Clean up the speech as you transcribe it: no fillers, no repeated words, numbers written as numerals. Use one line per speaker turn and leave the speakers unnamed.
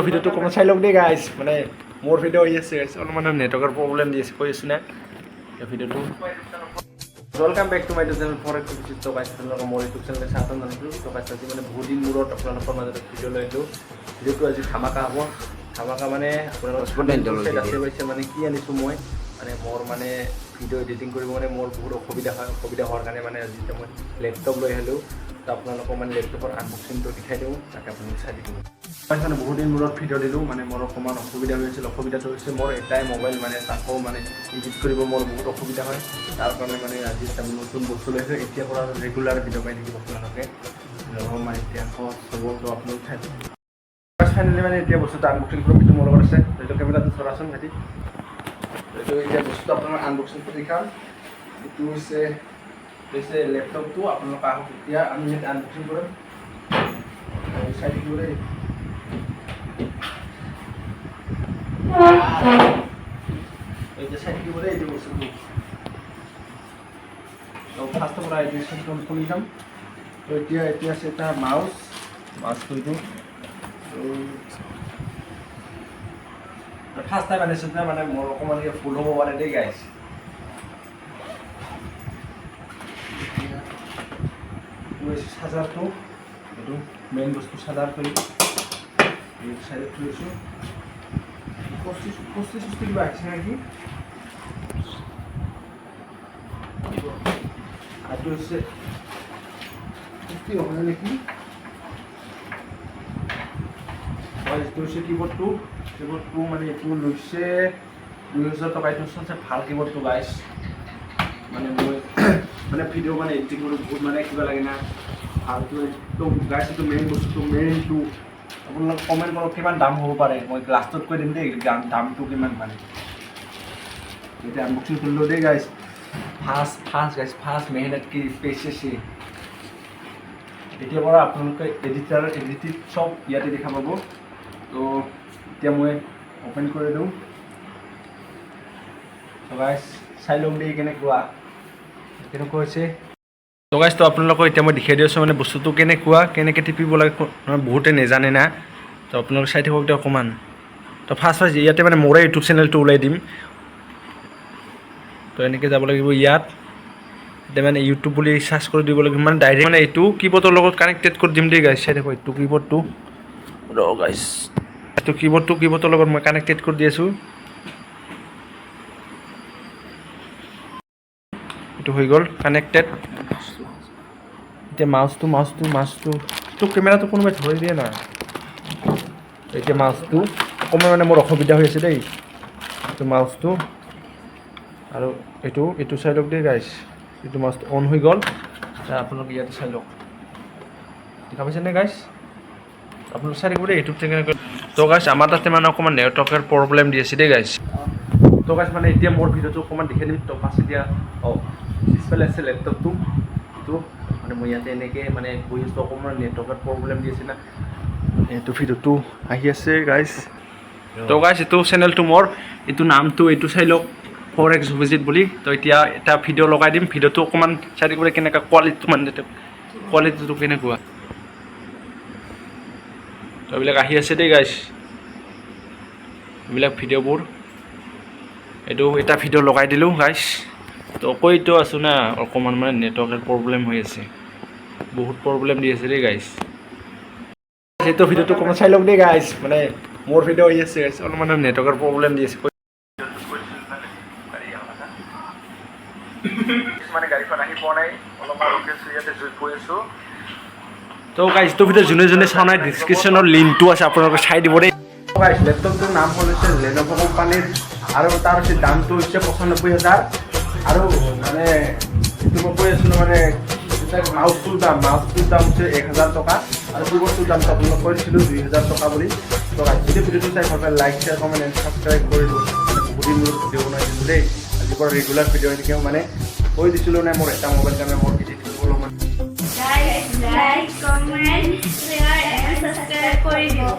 ভিডিওটো অকণমান চাই লওক দেই গাইজ মানে মোৰ ভিডিঅ' আহি আছে গাইজ অলপমান নেটৱৰ্কৰ প্ৰব্লেম দি আছে কৈ আছোঁ না ভিডিঅ'টো welcome back to my YouTube channel for একটু বিচিত্ৰ গাইজ আপোনালোকৰ মোৰ ইউটিউব চেনেল স্বাগতম জনাইছোঁ তো গাইজ আজি মানে বহুত দিন মূৰত আপোনালোকৰ মাজত ভিডিঅ' লৈ আহিলোঁ ভিডিঅ'টো আজি ধামাকা হ'ব ধামাকা মানে আপোনালোকৰ আছে পাইছে মানে কি আনিছোঁ মই মানে মোৰ মানে ভিডিঅ' এডিটিং কৰিব মানে মোৰ বহুত অসুবিধা হোৱাৰ কাৰণে মানে আজি মই লেপটপ লৈ আহিলোঁ তো আপোনালোকক মানে লেপটপৰ আনবক্সিংটো দেখাই দিওঁ তাকে আপোনালোকে চাই দিব মানে বহুত দিন মূৰত ভিডিঅ' দিলোঁ মানে মোৰ অকণমান অসুবিধা হৈছিল অসুবিধাটো হৈছে মোৰ এটাই মোবাইল মানে তাকো মানে এডিট কৰিব মোৰ বহুত অসুবিধা হয় তাৰ কাৰণে মানে আজি এটা নতুন বস্তু লৈছোঁ এতিয়াৰ পৰা ৰেগুলাৰ ভিডিঅ' পাই থাকিব আপোনালোকে মানে এতিয়া চবতো আপোনালোক চাই ফাইনেলি মানে এতিয়া বস্তুটো আনবক্সিং কৰিম সেইটো মোৰ লগত আছে এইটো কেমেৰাটো চলাচোন ভাইটি এইটো এতিয়া বস্তুটো আপোনাৰ আনবক্সিংটো দেখাম এইটো হৈছে লেপটপটো আপোনালোকে আহক এতিয়া আমি ইয়াত আনবক্সিং কৰিম চাই থাকিব দেই এইটো চাই থাকিব দেই এইটো বস্তুটো ফাৰ্ষ্ট পৰা এইটো খুলি যাম তো এতিয়া আছে এটা মাউচটো এইটো ফাৰ্ষ্ট টাইম আনিছোঁ না মানে মোৰ অকণমান ফুল হ'ব পাৰে দেই গাইজ চাৰ্জাৰটো এইটো মেইন বস্তু চাৰ্জাৰ কৰি চাইডত থৈছোঁ কষ্টি কিবা আহিছে নেকি এইটো হৈছে কষ্টি হ'ব নেকি এইটো হৈছে কীবৰ্ডটো মানে এইটো লৈছে 2000 টকা এইটো চবচে ভাল কীবৰ্ডটো গাইজ মানে মই মানে ভিডিঅ' মানে এডিটিং কৰোঁ বহুত মানে কিবা লাগে না ভালটো এইটো গাইজ এইটো মেইন বস্তুটো মেইনটো আপোনালোকে কমেণ্ট কৰক কিমান দাম হ'ব পাৰে মই লাষ্টত কৈ দিম দেই দামটো কিমান মানে এতিয়া আনবক্সিং কৰিলোঁ দেই গাইজ ফাৰ্ষ্ট মেহনত কি পেচেছে এতিয়াৰ পৰা আপোনালোকে এডিটিং চব ইয়াতে দেখা পাব তো এতিয়া মই অ'পেন কৰি দিওঁ তো গাইজ চাই লওক দেই কেনেকুৱা হৈছে তো গাইজ তো আপোনালোকক এতিয়া মই দেখাই দি আছোঁ মানে বস্তুটো কেনেকৈ টিপিব লাগে বহুতে নাজানে না তো আপোনালোকে চাই থাকক এতিয়া অকণমান তো ফাৰ্ষ্ট ইয়াতে মানে মোৰে ইউটিউব চেনেলটো ওলাই দিম তো এনেকৈ যাব লাগিব ইয়াত এতিয়া মানে ইউটিউব বুলি চাৰ্চ কৰি দিব লাগিব মানে ডাইৰেক্ট মানে এইটো কীবৰ্ডৰ লগত কানেক্টেড কৰি দিম দেই গাইজ চাই থাকক এইটো কীবৰ্ডটো গাইজ এইটো কীবৰ্ডৰ লগত মই কানেক্টেড কৰি দি আছোঁ এইটো হৈ গ'ল কানেক্টেড এতিয়া মাউচটো তো কেমেৰাটো কোনোবাই ধৰি দিয়ে না এতিয়া মাউচটো অকণমান মানে মোৰ অসুবিধা হৈ আছে দেই এইটো মাউচটো আৰু এইটো চাই লওক দেই গাইজ এইটো মাউচটো অন হৈ গ'ল আপোনালোকে ইয়াতে চাই লওক দেখা পাইছেনে গাইজ আপোনালোকে চাই থাকিব দেই ইউটিউব চেনেল তো গাইজ আমাৰ তাতে মানে অকণমান নেটৱৰ্কৰ প্ৰব্লেম দি আছে দেই গাইজ তো গাইজ মানে এতিয়া মোৰ ভিডিঅ'টো অকণমান দেখাই দিম তো পাছ এতিয়া পিছফালে আছে লেপটপটো এইটো মানে মই ইয়াতে এনেকৈ মানে বহি আছোঁ অকণমান নেটৱৰ্কৰ প্ৰব্লেম দি আছে না এইটো ভিডিঅ'টো আহি আছে গাইজ তো গাইজ এইটো চেনেলটো মোৰ এইটো নামটো এইটো চাই লওক 4x ভিজিট বুলি তো এতিয়া এটা ভিডিঅ' লগাই দিম ভিডিঅ'টো অকণমান চাই থাকিবলৈ কেনেকুৱা কোৱালিটিটো কেনেকুৱা তো এইবিলাক আহি আছে দেই গাইজ এইবিলাক ভিডিঅ'বোৰ এইটো এটা ভিডিঅ' লগাই দিলোঁ গাইজ তো কৈতো আছোঁ না অকণমান মানে নেটৱৰ্কৰ প্ৰব্লেম হৈ আছে বহুত প্ৰব্লেম দি আছে দেই গাইজ এইটো ভিডিঅ'টো অকণমান চাই লওক দেই গাইজ মানে মোৰ ভিডিঅ' আহি আছে গাইজ অলপমান নেটৱৰ্কৰ প্ৰব্লেম দি আছে মানে গাড়ীখন আহি পোৱা নাই অলপমান ইয়াতে গৈ আছোঁ তো গাইজ এইটো ভিডিঅ' যোনে চোৱা নাই ডিছক্ৰিপশ্যনৰ লিংকটো আছে আপোনালোকে চাই দিব দেই গাইজ লেপটপটোৰ নাম হৈছে লেন'ভ' কোম্পানীৰ আৰু তাৰ হৈছে দামটো হৈছে 95,000 আৰু মানে এইটো মই কৈ আছিলোঁ মানে মাউচটোৰ দাম হৈছে 1,000 টকা আৰু কীবৰ্ডটোৰ দামটো আপোনালোক কৈছিলোঁ 2,000 টকা বুলি তো গাইজ যদি ভিডিঅ'টো চাই ভাল পায় like share comment and subscribe কৰি দিব বহুত দিন মোৰ ভিডিঅ' বনাই দিছোঁ দেই আজিৰ পৰা ৰেগুলাৰ ভিডিঅ' এনেকৈ মানে কৈ দিছিলোঁ নে মোৰ এটা মোবাইল কাৰণে মোৰ এডিটিং অলপমান
like comment share and subscribe কৰি দিব